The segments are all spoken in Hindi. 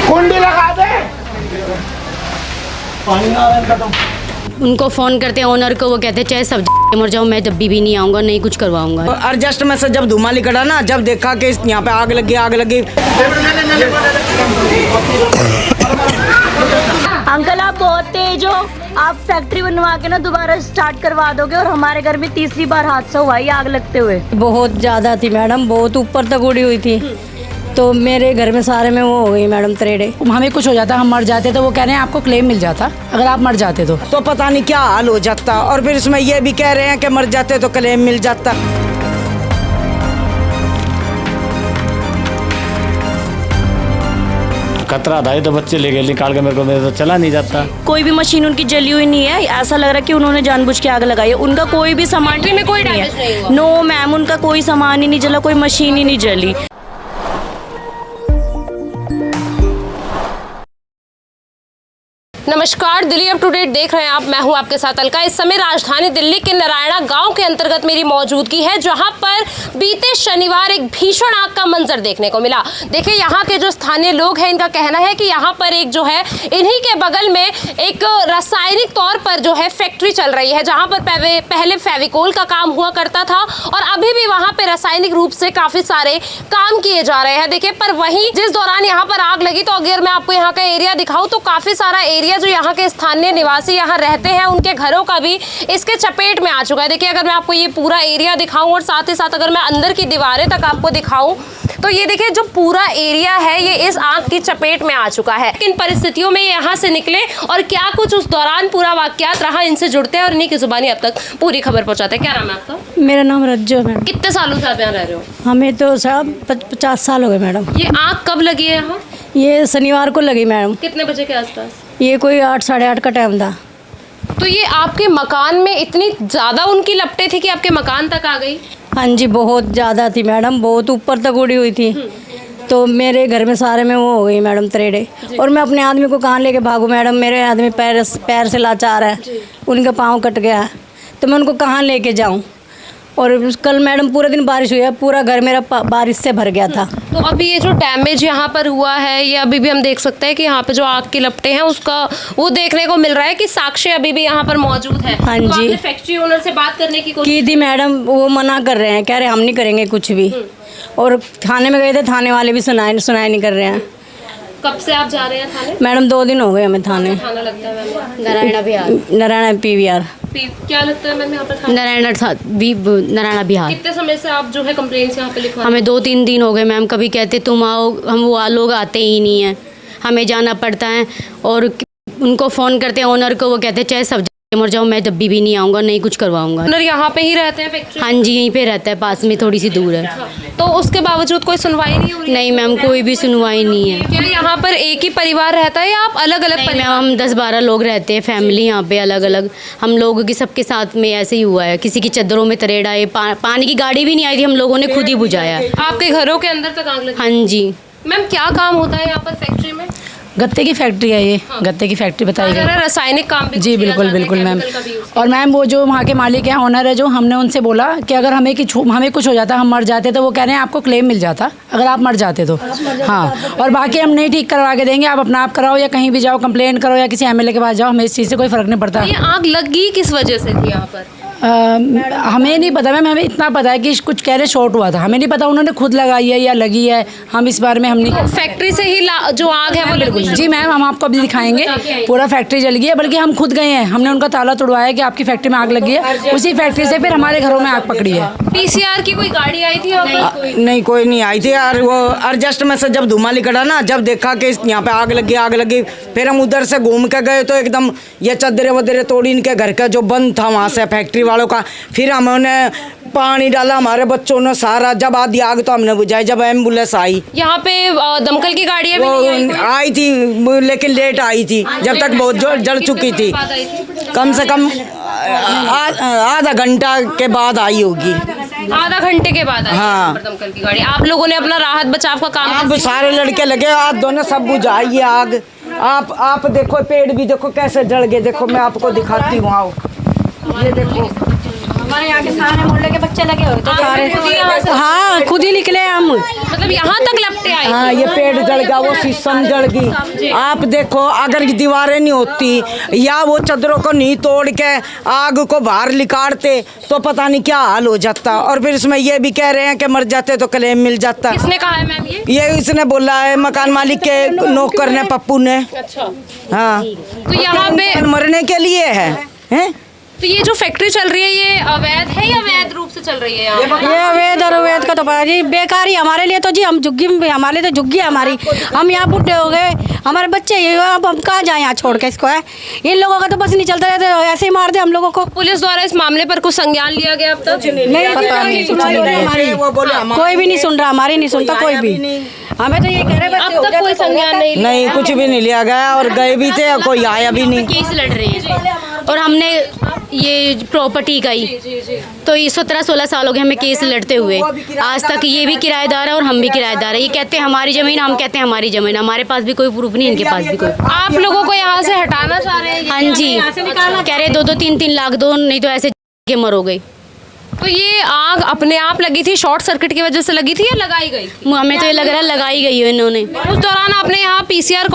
कुंडी लगा दे। पानी आ रहा है खत्म। उनको फ़ोन करते हैं ओनर को, वो कहते हैं चाहे सब मर जाओ, मैं जब भी नहीं आऊँगा, नहीं कुछ करवाऊँगा। और जस्ट में से जब धुआं निकला ना, जब देखा कि यहाँ पे आग लगी अंकल आप बहुत तेज हो, आप फैक्ट्री बनवा के ना दोबारा स्टार्ट करवा दोगे। और हमारे घर में तीसरी बार हादसा हुआ ये आग लगते हुए। बहुत ज़्यादा थी मैडम, बहुत ऊपर तक उड़ी हुई थी। तो मेरे घर में सारे में वो हो गई मैडम तरेड़े। हमें कुछ हो जाता, हम मर जाते तो वो कह रहे हैं आपको क्लेम मिल जाता अगर आप मर जाते तो पता नहीं क्या हाल हो जाता। और फिर इसमें ये भी कह रहे हैं कि मर जाते तो क्लेम मिल जाता। खतरा था, तो बच्चे ले गए निकाल के, मेरे तो चला नहीं जाता। कोई भी मशीन उनकी जली हुई नहीं है, ऐसा लग रहा है कि उन्होंने जानबूझ के आग लगाई है। उनका कोई भी सामान में कोई नहीं है। नो मैम, उनका कोई सामान ही नहीं जला, कोई मशीन ही नहीं जली। नमस्कार, दिल्ली अप टू डेट देख रहे हैं आप। मैं हूं आपके साथ अलका। इस समय राजधानी दिल्ली के नारायणा गांव के अंतर्गत मेरी मौजूदगी है, जहां पर बीते शनिवार एक भीषण आग का मंजर देखने को मिला। देखिए, यहां के जो स्थानीय लोग हैं, इनका कहना है कि यहां पर एक जो है इन्हीं के बगल में एक रासायनिक तौर पर जो है फैक्ट्री चल रही है, जहां पर पहले फेविकोल का काम हुआ करता था और अभी भी वहां पर रासायनिक रूप से काफी सारे काम किए जा रहे हैं। देखिए, पर वहीं जिस दौरान यहाँ पर आग लगी, तो अगर मैं आपको यहाँ का एरिया दिखाऊं तो काफी सारा एरिया जो यहाँ के स्थानीय निवासी यहाँ रहते हैं, उनके घरों का भी इसके चपेट में आ चुका है। देखिए, अगर मैं आपको ये पूरा एरिया दिखाऊं और साथ ही साथ अगर मैं अंदर की दीवारें तक आपको दिखाऊं, तो ये देखिए जो पूरा एरिया है ये इस आग की चपेट में आ चुका है। किन परिस्थितियों में यहाँ से निकले और क्या कुछ उस दौरान पूरा वाकयात रहा, इनसे जुड़ते हैं और इन्हीं की जुबानी अब तक पूरी खबर पहुँचाते हैं। क्या नाम है आपका? मेरा नाम रज्जो है मैडम। कितने सालों से आप यहाँ रह रहे हो? हमें तो सब 50 साल हो गए मैडम। ये आग कब लगी है यहाँ? ये शनिवार को लगी मैडम। कितने बजे के आसपास? ये कोई 8 साढ़े 8 का टाइम था। तो ये आपके मकान में इतनी ज़्यादा उनकी लपटें थी कि आपके मकान तक आ गई? हाँ जी, बहुत ज़्यादा थी मैडम, बहुत ऊपर तक उड़ी हुई थी। तो मेरे घर में सारे में वो हो गई मैडम तरेड़े। और मैं अपने आदमी को कहाँ लेके भागूँ मैडम? मेरे आदमी पैर से लाचार है, उनका पाँव कट गया है, तो मैं उनको कहाँ लेके जाऊँ? और कल मैडम पूरा दिन बारिश हुई है, पूरा घर मेरा बारिश से भर गया था। तो अभी ये जो डैमेज यहाँ पर हुआ है, ये अभी भी हम देख सकते हैं कि यहाँ पे जो आग की लपटें हैं उसका वो देखने को मिल रहा है कि साक्ष्य अभी भी यहाँ पर मौजूद है। हाँ तो जी, आपने फैक्ट्री ओनर से बात करने की कोशिश की थी मैडम, वो मना कर रहे हैं, कह रहे हम नहीं करेंगे कुछ भी। और थाने में गए थे, थाने वाले भी सुनाए नहीं कर रहे हैं। कब से आप जा रहे हैं थाने? मैडम 2 दिन हो गए हमें थाने। थाना लगता है नारायणा बिहार। नारायणा PVR। क्या लगता है मैम यहाँ पर? नारायणा बिहार। कितने समय से आप जो है कंप्लेंट्स यहाँ पे लिखवा? हमें 2-3 दिन हो गए मैम। कभी कहते तुम आओ, हम वो लोग आते ही नहीं हैं, हमें जाना पड़ता है। और उनको फ़ोन करते हैं ओनर को, वो कहते हैं चाहे सब मर जाओ, मैं जब भी नहीं आऊँगा, नहीं कुछ करवाऊँगा। ओनर यहाँ पे ही रहते हैं फैक्ट्री? हाँ जी, यहीं पे रहता है, पास में थोड़ी सी दूर है। तो उसके बावजूद कोई सुनवाई नहीं हो रही? नहीं मैम, कोई भी सुनवाई नहीं है। क्या यहाँ पर एक ही परिवार रहता है या आप अलग अलग मैम, हम 10-12 लोग रहते हैं, फैमिली यहाँ पे अलग अलग। हम लोगों की सबके साथ में ऐसे ही हुआ है। किसी की चद्दरों में तरेड़ा है, पानी की गाड़ी भी नहीं आई थी, हम लोगों ने खुद ही बुझाया। आपके घरों के अंदर तक आग लगी? हाँ जी। मैम, क्या काम होता है यहाँ पर फैक्ट्री में? गत्ते की फैक्ट्री है ये। गत्ते की फैक्ट्री बताई गई। रासायनिक काम भी जी बिल्कुल बिल्कुल मैम। और मैम वो जो वहाँ के मालिक हैं, ओनर है जो, हमने उनसे बोला कि अगर हमें कुछ हो जाता, हम मर जाते, तो वो कह रहे हैं आपको क्लेम मिल जाता अगर आप मर जाते तो। हाँ, और बाकी हम नहीं ठीक करवा के देंगे, आप अपना आप कराओ या कहीं भी जाओ कंप्लेंट करो या किसी MLA के पास जाओ, हमें इस चीज़ से कोई फ़र्क नहीं पड़ता। ये आग लगी किस वजह से थी यहाँ पर? हमें नहीं पता मैम, हमें इतना पता है कि कुछ कह रहे शॉर्ट हुआ था। हमें नहीं पता उन्होंने खुद लगाई है या लगी है, हम इस बारे में हम नहीं। फैक्ट्री से ही जो आग है वो बिल्कुल जी मैम, हम आपको अभी दिखाएंगे। पूरा फैक्ट्री जल गई है, बल्कि हम खुद गए हैं, हमने उनका ताला तोड़वाया कि आपकी फैक्ट्री में आग लगी है। उसी फैक्ट्री से फिर हमारे घरों में आग पकड़ी है। PCR की कोई गाड़ी आई थी यहाँ पर? नहीं, कोई नहीं आई थी यार। वो अर्जस्ट में से जब धुआं निकला ना, जब देखा कि यहाँ पे आग लगी, फिर हम उधर से घूम के गए तो एकदम ये चद्दरे वदरे तोड़ी इनके घर का जो बंद था वहाँ से फैक्ट्री वालों का। फिर हमने पानी डाला, हमारे बच्चों ने सारा, जब आधी आग तो हमने बुझाई। जब एम्बुलेंस आई यहाँ पे, दमकल की गाड़ियाँ वो आई थी, लेकिन लेट आई थी, जब तक बहुत जोर जल चुकी थी। कम से कम आधा घंटा के बाद आई होगी। आधा घंटे के बाद आई? हाँ। दमकल की गाड़ी। आप लोगों ने अपना राहत बचाव का काम? अब सारे लड़के लगे, आप दोनों सब बुझाइए आग। आप देखो, पेड़ भी देखो कैसे जल गए। देखो मैं आपको दिखाती हूँ, आओ, ये देखो हमारे यहाँ के सारे मोहल्ले के बच्चे लगे हुए थे सारे। हाँ खुद ही निकले हम। मतलब यहाँ तक लपटे आए? हाँ ये पेड़ जल गया, वो शीशम जल गई। आप देखो अगर ये दीवारें नहीं होती या वो चद्दरों को नहीं तोड़ के आग को बाहर निकालते तो पता नहीं क्या हाल हो जाता। और फिर इसमें ये भी कह रहे हैं कि मर जाते तो क्लेम मिल जाता। किसने कहा है मैम ये इसने बोला है मकान मालिक के नौकर ने, पप्पू ने। अच्छा, हाँ तो यहाँ पे मरने के लिए है। तो ये जो फैक्ट्री चल रही है ये अवैध है या वैध रूप से चल रही है यहाँ? ये अवैध और अवैध का तो पता जी, बेकारी हमारे लिए तो जी, हम झुग्गी, हमारे लिए तो झुग्गी है हमारी। हम यहाँ बुढ़े हो गए, हमारे बच्चे ये, अब हम कहाँ जाए यहाँ छोड़ के इसको है। इन लोगों का तो बस नहीं चलता रहता, ऐसे ही मार दे हम लोगों को। पुलिस द्वारा इस मामले पर कुछ संज्ञान लिया गया अब तक? नहीं पता नहीं, कोई भी नहीं सुन रहा, हमारी नहीं सुनता कोई भी। हमें तो ये कह रहे अब तक कोई संज्ञान नहीं, कुछ भी नहीं लिया गया और गए भी थे, कोई आया भी नहीं। केस लड़ रहे हैं और हमने ये प्रॉपर्टी का ही तो ये 17-16 साल हो गए हमें केस लड़ते हुए। आज तक ये भी किराएदार है और हम भी किराएदार है। ये कहते हैं हमारी ज़मीन, हम कहते हैं हमारी ज़मीन। हमारे पास भी कोई प्रूफ नहीं, इनके पास भी कोई। आप लोगों को यहाँ से हटाना चाह रहे हैं? हाँ जी, कह रहे 2-2 3-3 लाख दो, नहीं तो ऐसे के मरोगे। तो ये आग अपने आप लगी थी, शॉर्ट सर्किट की वजह से लगी थी या लगाई गई थी? हमें तो ये लग रहा है लगाई गई है इन्होंने। उस दौरान आपने यहाँ पीसीआर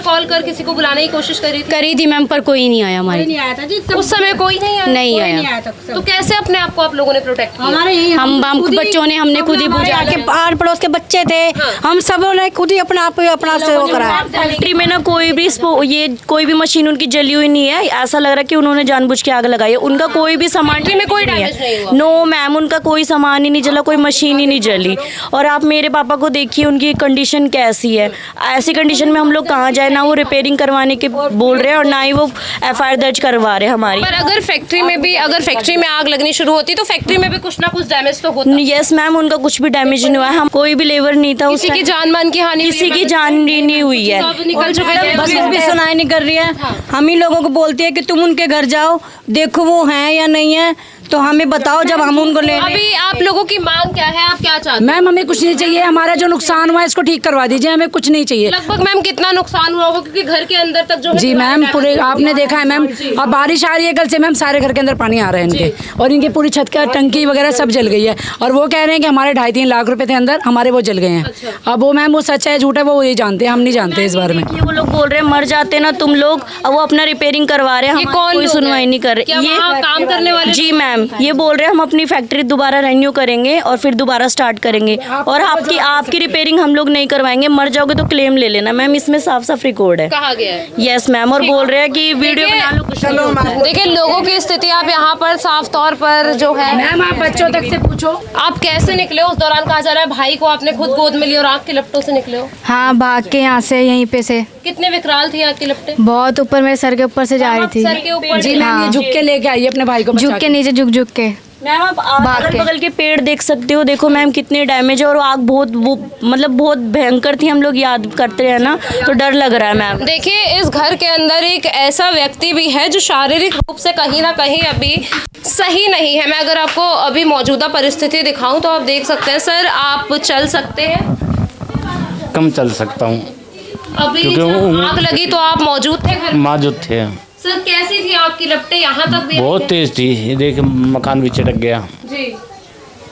कॉल कर किसी को बुलाने की कोशिश करी थी मैम, पर कोई नहीं आया हमारे। उस समय कोई नहीं आया। तो कैसे अपने आप को आप लोगों ने प्रोटेक्ट किया? हम बच्चों ने, हमने खुद ही बुझा के, आर पड़ोस के बच्चे थे, हम सब ने खुद ही अपना आप से वो कराया। फैक्ट्री में ना कोई भी मशीन उनकी जली हुई नहीं है। ऐसा लग रहा है कि उन्होंने जानबूझ के आग लगाई है। उनका कोई भी सामान में कोई डैमेज नहीं हुआ? नो मैम, उनका कोई सामान ही नहीं जला, कोई मशीन ही नहीं जली। और आप मेरे पापा को देखिए, उनकी कंडीशन कैसी है। ऐसी कंडीशन में हम लोग कहाँ जाए? ना वो रिपेयरिंग करवाने के बोल रहे हैं और ना ही वो FIR दर्ज करवा रहे हैं हमारी। पर अगर फैक्ट्री में आग लगनी शुरू होती तो फैक्ट्री में भी कुछ ना कुछ डैमेज तो होता? यस मैम, उनका कुछ भी डैमेज नहीं हुआ है। हम कोई भी लेबर नहीं था, किसी की जान मान की हानि, किसी की जान नहीं हुई है। निकल चुके हैं, बस भी सुनाई नहीं कर रही है। हम ही लोगों को बोलती है कि तुम उनके घर जाओ, देखो वो हैं या नहीं है, तो हमें बताओ जब हम उनको ले। अभी आप लोगों की मांग क्या है? आप क्या चाहते हैं? मैम हमें कुछ नहीं चाहिए, हमारा जो नुकसान हुआ है इसको ठीक करवा दीजिए, हमें कुछ नहीं चाहिए। लगभग मैम कितना नुकसान हुआ होगा? क्योंकि घर के अंदर तक जो है जी मैम, पूरे आपने देखा है मैम, अब बारिश आ रही है कल से मैम, सारे घर के अंदर पानी आ रहा है इनके, और इनकी पूरी छत का टंकी वगैरह सब जल गई है। और वो कह रहे हैं कि हमारे 2.5-3 लाख रुपए थे अंदर, हमारे वो जल गए हैं। अब वो मैम वो सच है झूठ है वो ये जानते हैं, हम नहीं जानते इस बारे में। वो लोग बोल रहे हैं मर जाते ना तुम लोग, अब वो अपना रिपेयरिंग करवा रहे हैं, कोई सुनवाई नहीं कर रहे। ये काम करने वाले? जी मैम, ये बोल रहे हैं हम अपनी फैक्ट्री दोबारा रेन्यू करेंगे और फिर दोबारा स्टार्ट करेंगे, और आपकी रिपेयरिंग हम लोग नहीं करवाएंगे, मर जाओगे तो क्लेम ले लेना। मैम इसमें साफ रिकॉर्ड है, कहा गया है। यस मैम, और बोल रहे हैं कि वीडियो बना लो, कुछ नहीं होता है। देखिए लोगों की स्थिति आप यहाँ पर साफ तौर पर जो है, मैम आप बच्चों तक से पूछो, आप कैसे निकले? उस दौरान कहा जा रहा है भाई को आपने खुद गोद में लिया और आग के लपटों से निकले हो। हाँ, भाग के यहाँ से, यहीं पे से। कितने विकराल थी आग के लपटे? बहुत ऊपर, मेरे सर के ऊपर से जा रही थी। सर के ऊपर? जी मैम, ये झुक के लेके आई अपने भाई को, झुक के नीचे झुक के। मैम आप अगल बगल के पेड़ देख सकते हो, देखो मैम कितने डैमेज है, और आग बहुत भयंकर थी। हम लोग याद करते हैं ना तो डर लग रहा है मैम। देखिए इस घर के अंदर एक ऐसा व्यक्ति भी है जो शारीरिक रूप से कहीं ना कहीं अभी सही नहीं है। मैं अगर आपको अभी मौजूदा परिस्थिति दिखाऊं तो आप देख सकते हैं। सर आप चल सकते हैं? कम चल सकता हूँ अभी क्योंकि जब आग लगी तो आप मौजूद थे घर में? मौजूद थे। सर कैसी थी आपकी लपटें? यहाँ तक भी बहुत तेज थी, ये देख मकान भी चटक गया। जी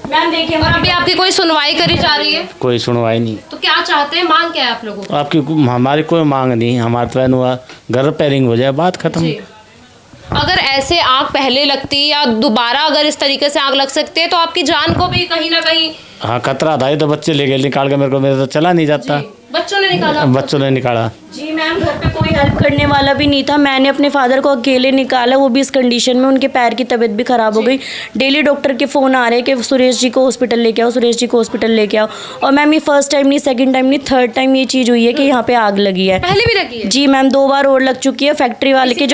मैम देखिए, और अभी आपकी कोई सुनवाई करी जा रही है? कोई सुनवाई नहीं। तो क्या चाहते हैं, मांग क्या है आप लोगों को? आपकी हमारी कोई मांग नहीं, हमारा तो हुआ घर रिपेयरिंग हो जाए, बात खत्म। अगर ऐसे आग पहले लगती या दोबारा अगर इस तरीके से आग लग सकती है तो आपकी जान को भी कहीं ना कहीं हाँ खतरा था। ये तो बच्चे ले गए निकाल के, मेरे तो चला नहीं जाता। बच्चों ने निकाला? बच्चों ने निकाला। जी मैम, घर पे कोई हेल्प करने वाला भी नहीं था। मैंने अपने फादर को अकेले निकाला, वो भी इस कंडीशन में, उनके पैर की तबीयत भी ख़राब हो गई। डेली डॉक्टर के फ़ोन आ रहे हैं कि सुरेश जी को हॉस्पिटल लेके आओ, सुरेश जी को हॉस्पिटल लेके आओ। और मैम ये फर्स्ट टाइम नहीं, सेकंड टाइम नहीं, थर्ड टाइम ये चीज़ हुई है कि यहाँ पे आग लगी है। पहले भी लगी है? जी मैम, 2 बार और लग चुकी है। फैक्ट्री वाले के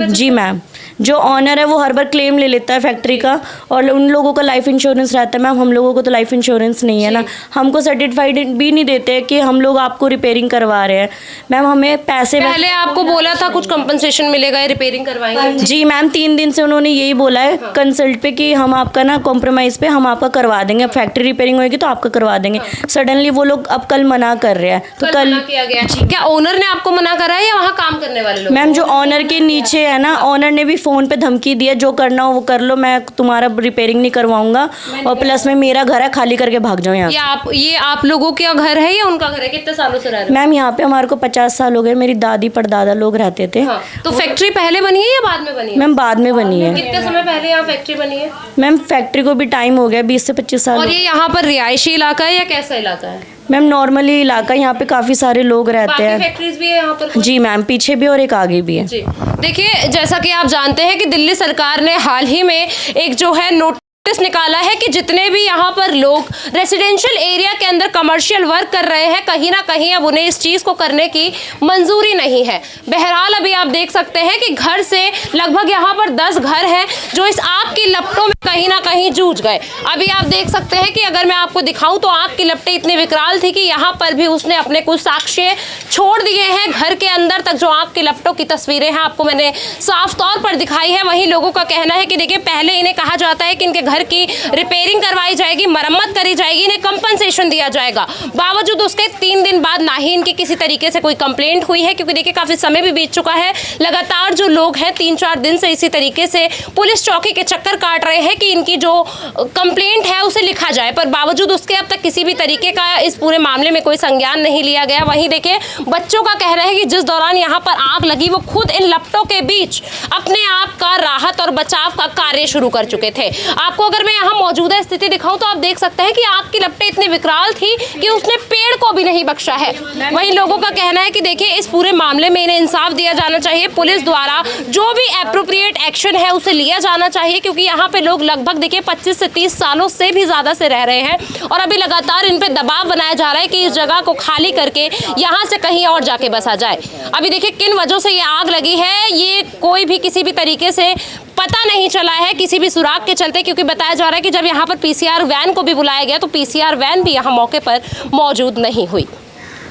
जी मैम, जो ऑनर है वो हर बार क्लेम ले लेता है फैक्ट्री का, और उन लोगों का लाइफ इंश्योरेंस रहता है। मैम हम लोगों को तो लाइफ इंश्योरेंस नहीं है ना, हमको सर्टिफाइड भी नहीं देते कि हम लोग आपको रिपेयरिंग करवा रहे हैं। मैम हमें पैसे पहले आपको बोला था कुछ कंपनसेशन मिलेगा, रिपेयरिंग करवाएंगे? जी मैम, 3 दिन से उन्होंने यही बोला है कंसल्ट पे कि हम आपका ना कॉम्प्रोमाइज़ पे हम आपका करवा देंगे, अब फैक्ट्री रिपेयरिंग होगी तो आपका करवा देंगे। सडनली वो लोग अब कल मना कर रहे हैं, तो कल मना किया गया? क्या ओनर ने आपको मना करा है या वहाँ काम करने वाले लोग? मैम जो ऑनर के नीचे है ना, ऑनर ने भी फ़ोन पे धमकी दी है, जो करना हो वो कर लो, मैं तुम्हारा रिपेयरिंग नहीं करवाऊंगा, और प्लस में मेरा घर है, खाली करके भाग जाओ यहाँ से। ये आप लोगों का घर है या उनका घर है? कितने सालों से रह रहे हो? मैम यहाँ पे हमारे को 50 साल हो गए, मेरी दादी परदादा लोग रहते थे। हाँ, तो फैक्ट्री पहले बनी है या बाद में बनी है? मैम बाद में बनी है। कितने समय पहले यहाँ फैक्ट्री बनी है? मैम फैक्ट्री को भी टाइम हो गया, 20 से 25 साल। और ये यहाँ पर रिहायशी इलाका है या कैसा इलाका है? मैम नॉर्मली इलाका, यहाँ पे काफ़ी सारे लोग रहते बाकी हैं। फैक्ट्रीज भी है यहाँ पर? जी मैम, पीछे भी और एक आगे भी है। जी देखिए, जैसा कि आप जानते हैं कि दिल्ली सरकार ने हाल ही में एक जो है नोटिस निकाला है कि जितने भी यहाँ पर लोग रेसिडेंशियल एरिया के अंदर कमर्शियल वर्क कर रहे हैं, कहीं ना कहीं अब उन्हें इस चीज़ को करने की मंजूरी नहीं है। बहरहाल अभी आप देख सकते हैं कि घर से लगभग यहाँ पर 10 घर हैं जो इस आग की लपटों में कहीं ना कहीं जूझ गए। अभी आप देख सकते हैं कि अगर मैं आपको दिखाऊं तो आग की लपटें इतनी विकराल थी कि यहाँ पर भी उसने अपने कुछ साक्ष्य छोड़ दिए हैं। घर के अंदर तक जो आग की लपटों की तस्वीरें हैं आपको मैंने साफ तौर पर दिखाई है। वहीं लोगों का कहना है कि देखिए, पहले इन्हें कहा जाता है कि इनके घर की रिपेयरिंग करवाई जाएगी, मरम्मत करी जाएगी, इन्हें कंपनसेशन दिया जाएगा। बावजूद उसके 3 दिन बाद ना ही इनकी किसी तरीके से कोई कंप्लेंट हुई है, क्योंकि देखिए काफ़ी समय भी बीत चुका है। लगातार जो लोग हैं 3-4 दिन से इसी तरीके से पुलिस चौकी के चक्कर काट रहे हैं कि इनकी जो कंप्लेंट है उसे लिखा जाए, पर बावजूद उसके अब तक किसी भी तरीके का इस पूरे मामले में कोई संज्ञान नहीं लिया गया। वहीं देखिए, बच्चों का कहना है कि जिस दौरान यहाँ पर आग लगी वो खुद इन लपटों के बीच अपने आप का राहत और बचाव का कार्य शुरू कर चुके थे। आपको अगर मैं यहाँ मौजूदा स्थिति दिखाऊं तो आप देख सकते हैं कि आग की लपटें इतनी विकराल थी कि उसने पेड़ को भी नहीं बख्शा है। वहीं लोगों का कहना है कि देखिए, इस पूरे मामले में इन्हें इंसाफ दिया जाना चाहिए, पुलिस द्वारा जो भी एप्रोप्रिएट एक्शन है उसे लिया जाना चाहिए, क्योंकि यहाँ पे लोग लगभग देखिए 25 से 30 सालों से भी ज़्यादा से रह रहे हैं और अभी लगातार इन पे दबाव बनाया जा रहा है कि इस जगह को खाली करके यहाँ से कहीं और जाके बसा जाए। अभी देखिए किन वजहों से ये आग लगी है, ये कोई भी किसी भी तरीके से पता नहीं चला है किसी भी सुराग के चलते, क्योंकि बताया जा रहा है कि जब यहाँ पर पीसीआर वैन को भी बुलाया गया तो पीसीआर वैन भी यहाँ मौके पर मौजूद नहीं हुई।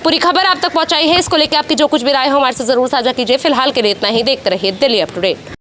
पूरी खबर आप तक पहुँचाई है, इसको लेकर आपकी जो कुछ भी राय हो हमारे से ज़रूर साझा कीजिए। फिलहाल के लिए इतना ही। देखते रहिए दिल्ली अप टू डेट।